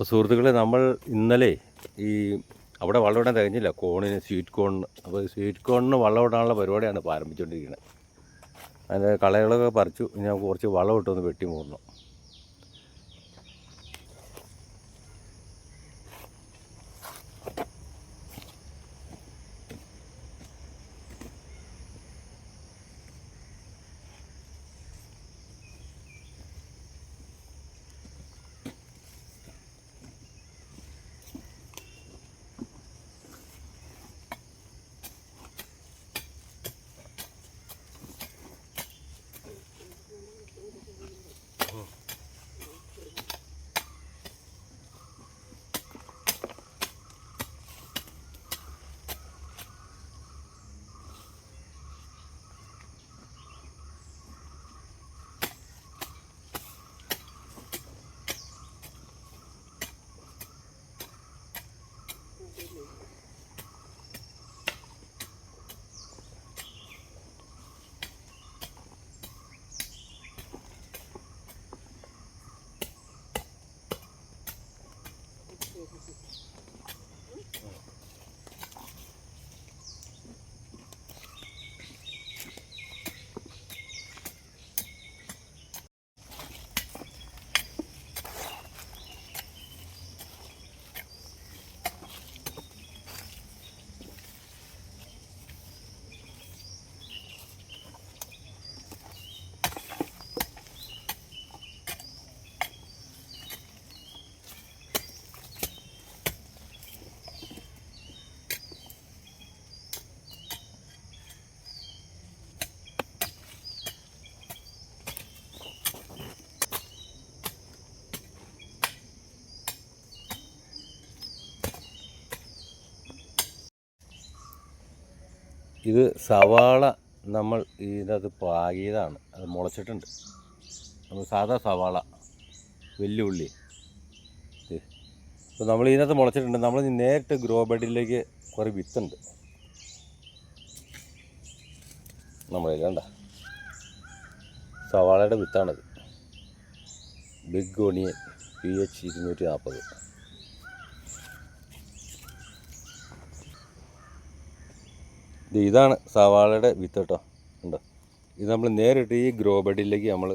അപ്പോൾ സുഹൃത്തുക്കളെ, നമ്മൾ ഇന്നലെ ഈ അവിടെ വളമിടാൻ തികഞ്ഞില്ല, കോണിന്, സ്വീറ്റ് കോണിന്. അപ്പോൾ സ്വീറ്റ് കോണിന് വളമിടാനുള്ള പരിപാടിയാണ് ഇപ്പോൾ ആരംഭിച്ചുകൊണ്ടിരിക്കുന്നത്. അതിൻ്റെ കളകളൊക്കെ പറിച്ചു. ഇനി നമുക്ക് കുറച്ച് വളം ഇട്ടൊന്ന് വെട്ടി മൂടണം. ഇത് സവാള നമ്മൾ ഇതിനകത്ത് പാകിയതാണ്. അത് മുളച്ചിട്ടുണ്ട്. നമ്മൾ സാധാ സവാള, വെല്ലുള്ളി. അപ്പോൾ നമ്മൾ ഇതിനകത്ത് മുളച്ചിട്ടുണ്ട്. നമ്മൾ നേരിട്ട് ഗ്രോ ബെഡിലേക്ക് കുറേ വിത്തുണ്ട് നമ്മളിത്. കണ്ട സവാളയുടെ വിത്താണത്. Big onion PH 240. ഇതാണ് സവാളയുടെ വിത്ത് കേട്ടോ. ഉണ്ടോ? ഇത് നമ്മൾ നേരിട്ട് ഈ ഗ്രോ ബെഡിലേക്ക് നമ്മൾ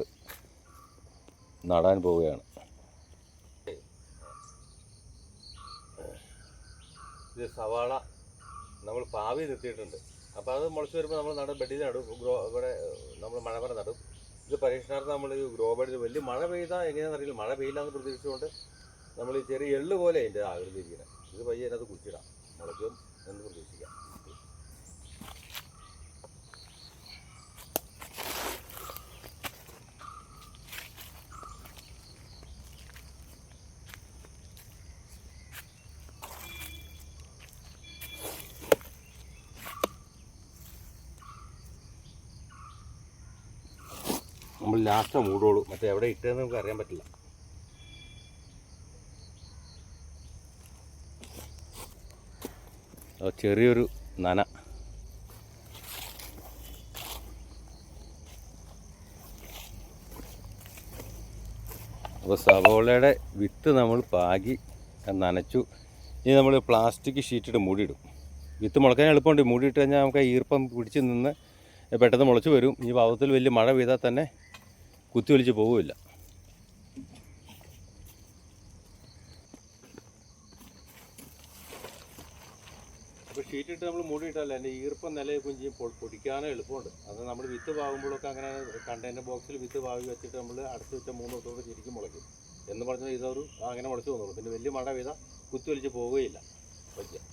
നടാൻ പോവുകയാണ്. ഇത് സവാള നമ്മൾ പാവി നിർത്തിയിട്ടുണ്ട്. അപ്പോൾ അത് മുളച്ച് വരുമ്പോൾ നമ്മൾ ബെഡിൽ നടും. ഇവിടെ നമ്മൾ മഴ നടും. ഇത് പരീക്ഷണാർത്ഥം നമ്മൾ ഈ ഗ്രോ ബെഡിൽ വലിയ മഴ പെയ്താൽ എങ്ങനെയാണെന്ന് അറിയില്ല. മഴ പെയ്യില്ലാന്ന് പ്രതീക്ഷിച്ചുകൊണ്ട് നമ്മൾ ഈ ചെറിയ എള്ള് പോലെ അതിൻ്റെ ആകൃതിയിരിക്കുന്നത്. ഇത് പയ്യെ അതിനകത്ത് കുഴിച്ചിടാം, മുളയ്ക്കും എന്ന് പ്രതീക്ഷിക്കാം. നമ്മൾ ലാസ്റ്റ് മൂടോളൂ, മറ്റേ എവിടെ ഇട്ടതെന്ന് നമുക്ക് അറിയാൻ പറ്റില്ല. ചെറിയൊരു നന. അപ്പോൾ സവോളയുടെ വിത്ത് നമ്മൾ പാകി നനച്ചു. ഇനി നമ്മൾ പ്ലാസ്റ്റിക് ഷീറ്റിട്ട് മൂടിയിടും. വിത്ത് മുളക്കാൻ എളുപ്പമുണ്ട്. മൂടിയിട്ട് കഴിഞ്ഞാൽ നമുക്ക് ഈർപ്പം പിടിച്ച് നിന്ന് പെട്ടെന്ന് മുളച്ച് വരും. ഈ ഭാഗത്തിൽ വലിയ മഴ പെയ്താൽ തന്നെ കുത്തി ഒലിച്ച് പോവില്ല. അപ്പോൾ ഷീറ്റിട്ട് നമ്മൾ മൂടിയിട്ടല്ല, എൻ്റെ ഈർപ്പം നിലയെ കുഞ്ചി പൊടിക്കാനേ എളുപ്പമുണ്ട്. അത് നമ്മൾ വിത്ത് പാകുമ്പോഴൊക്കെ അങ്ങനെ കണ്ടെയ്നർ ബോക്സിൽ വിത്ത് പാകി വെച്ചിട്ട് നമ്മൾ അടുത്ത് വെച്ച 3 ദിവസത്തോടെ ശരിക്കും മുളയ്ക്കും എന്ന് പറഞ്ഞാൽ ഇതൊരു അങ്ങനെ മുളച്ച് തോന്നുള്ളൂ. പിന്നെ വലിയ മഴ പെയ്താൽ കുത്തി ഒലിച്ച് പോവുകയില്ല. വയ്ക്കുക.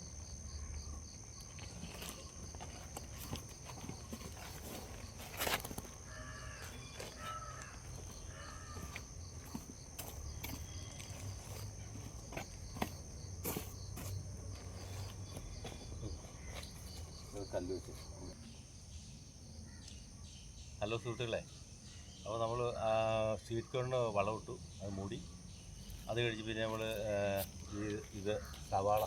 കല്ല് വെച്ച്. ഹലോ സുഹൃത്തുക്കളെ, അപ്പോൾ നമ്മൾ സ്വീറ്റ് കോണിന് വളമിട്ടു, അത് മൂടി. അത് കഴിഞ്ഞ് പിന്നെ നമ്മൾ ഇത് സവാള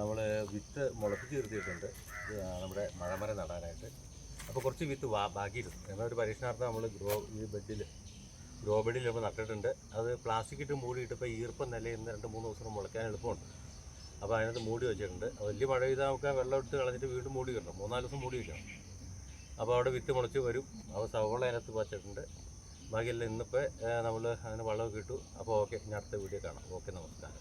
നമ്മൾ വിത്ത് മുളപ്പിച്ച് നിർത്തിയിട്ടുണ്ട് നമ്മുടെ മഴമരം നടാനായിട്ട്. അപ്പോൾ കുറച്ച് വിത്ത് ബാക്കിയിരുന്നു. എന്നൊരു പരീക്ഷണാർത്ഥം നമ്മൾ ഈ ബെഡിൽ ഗ്രോ ബെഡിൽ ഇപ്പോൾ നട്ടിട്ടുണ്ട്. അത് പ്ലാസ്റ്റിക് ഇട്ട് മൂടിയിട്ട് ഇപ്പോൾ ഈർപ്പം നിലയിൽ നിന്ന് 2-3 ദിവസം മുളയ്ക്കാൻ എളുപ്പമുണ്ട്. അപ്പോൾ അതിനകത്ത് മൂടി വെച്ചിട്ടുണ്ട്. വലിയ മഴ പെയ്താൽ നമുക്ക് വെള്ളം എടുത്ത് കളഞ്ഞിട്ട് വീണ്ടും മൂടി വെക്കണം. 3-4 ദിവസം മൂടി വെക്കണം. അപ്പോൾ അവിടെ വിത്ത് മുളച്ച് വരും. അപ്പോൾ സവോള അതിനകത്ത് വച്ചിട്ടുണ്ട്. ബാക്കിയെല്ലാം ഇന്നിപ്പോൾ നമ്മൾ അതിന് വളമൊക്കെ ഇട്ടു. അപ്പോൾ ഓക്കെ, ഇനി അടുത്ത വീഡിയോ കാണാം. ഓക്കെ, നമസ്കാരം.